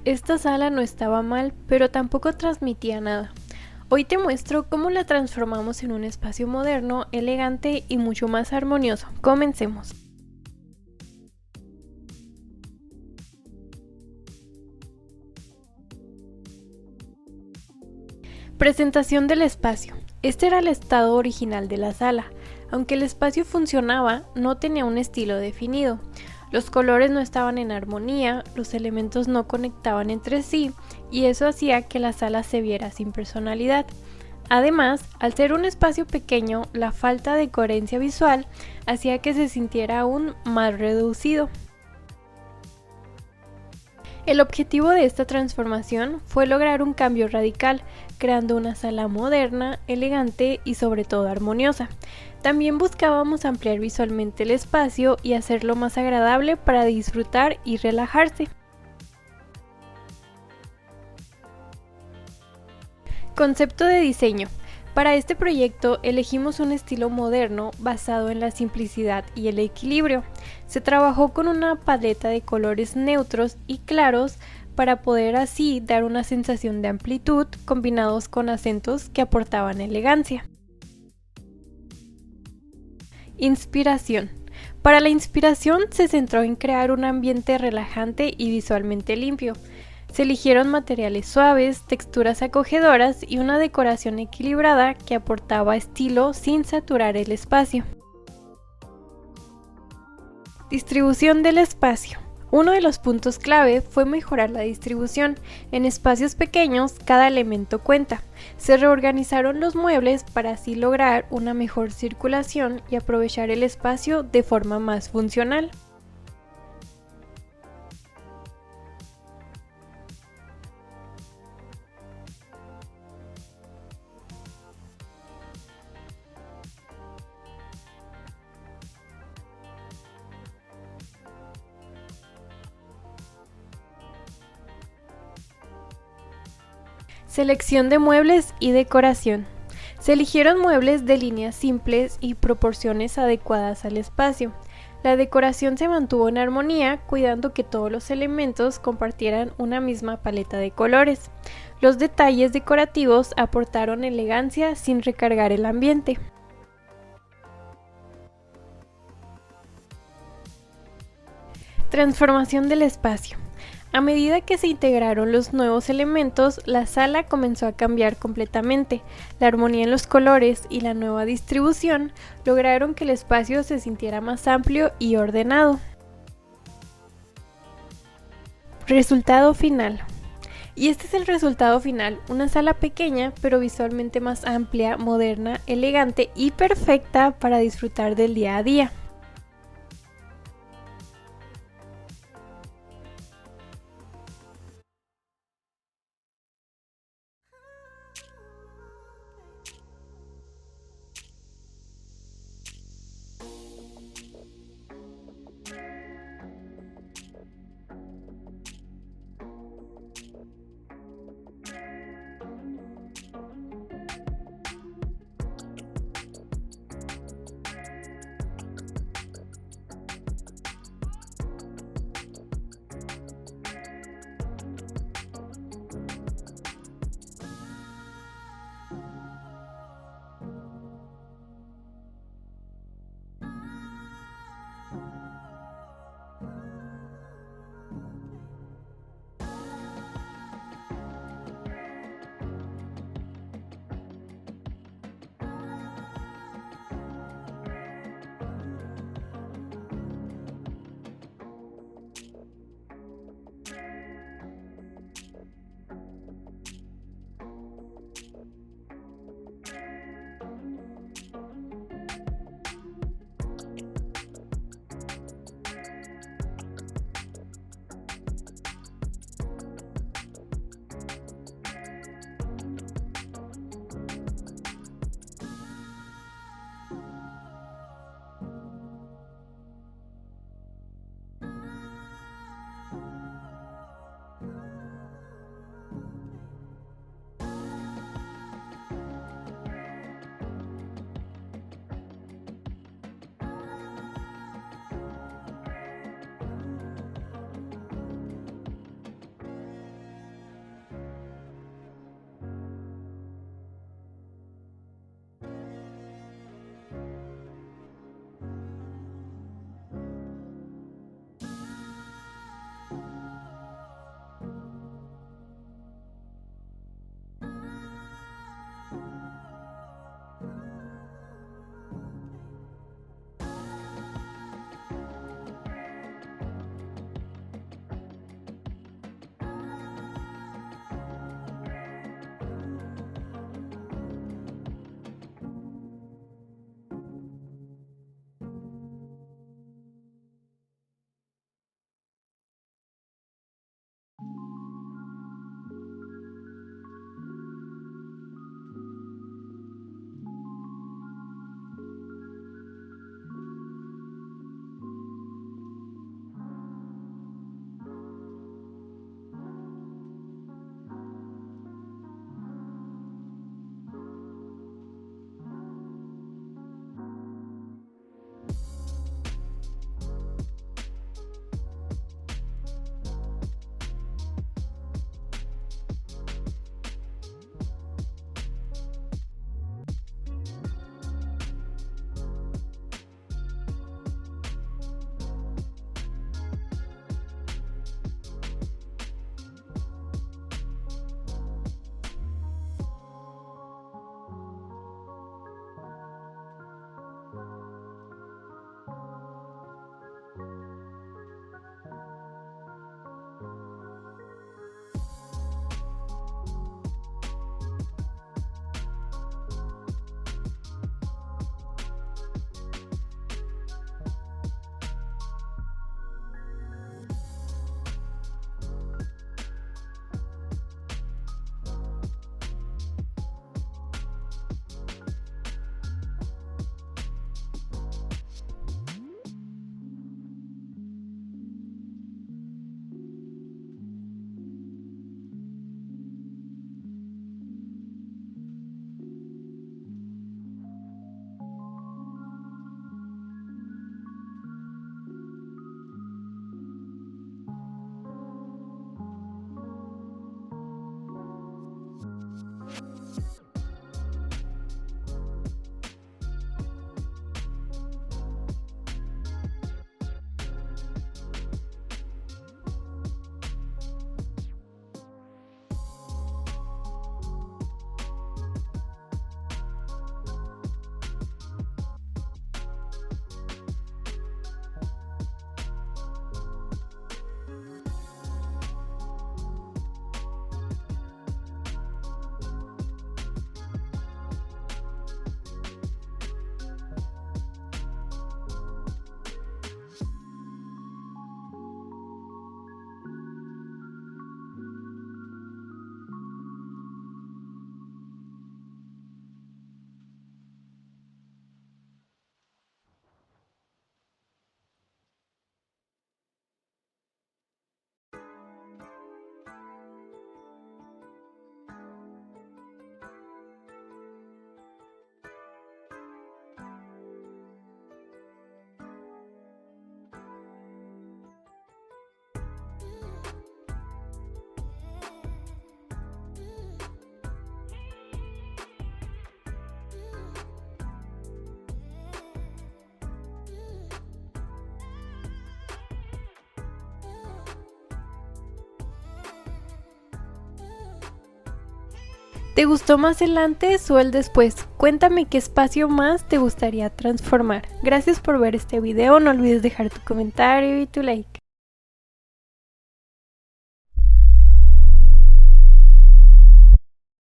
Esta sala no estaba mal, pero tampoco transmitía nada. Hoy te muestro cómo la transformamos en un espacio moderno, elegante y mucho más armonioso. Comencemos. Presentación del espacio. Este era el estado original de la sala. Aunque el espacio funcionaba, no tenía un estilo definido. Los colores no estaban en armonía, los elementos no conectaban entre sí, y eso hacía que la sala se viera sin personalidad. Además, al ser un espacio pequeño, la falta de coherencia visual hacía que se sintiera aún más reducido. El objetivo de esta transformación fue lograr un cambio radical, creando una sala moderna, elegante y sobre todo armoniosa. También buscábamos ampliar visualmente el espacio y hacerlo más agradable para disfrutar y relajarse. Concepto de diseño. Para este proyecto elegimos un estilo moderno basado en la simplicidad y el equilibrio. Se trabajó con una paleta de colores neutros y claros para poder así dar una sensación de amplitud combinados con acentos que aportaban elegancia. Inspiración. Para la inspiración se centró en crear un ambiente relajante y visualmente limpio. Se eligieron materiales suaves, texturas acogedoras y una decoración equilibrada que aportaba estilo sin saturar el espacio. Distribución del espacio. Uno de los puntos clave fue mejorar la distribución. En espacios pequeños, cada elemento cuenta. Se reorganizaron los muebles para así lograr una mejor circulación y aprovechar el espacio de forma más funcional. Selección de muebles y decoración. Se eligieron muebles de líneas simples y proporciones adecuadas al espacio. La decoración se mantuvo en armonía, cuidando que todos los elementos compartieran una misma paleta de colores. Los detalles decorativos aportaron elegancia sin recargar el ambiente. Transformación del espacio. A medida que se integraron los nuevos elementos, la sala comenzó a cambiar completamente. La armonía en los colores y la nueva distribución lograron que el espacio se sintiera más amplio y ordenado. Resultado final. Y este es el resultado final, una sala pequeña pero visualmente más amplia, moderna, elegante y perfecta para disfrutar del día a día. ¿Te gustó más el antes o el después? Cuéntame qué espacio más te gustaría transformar. Gracias por ver este video, no olvides dejar tu comentario y tu like.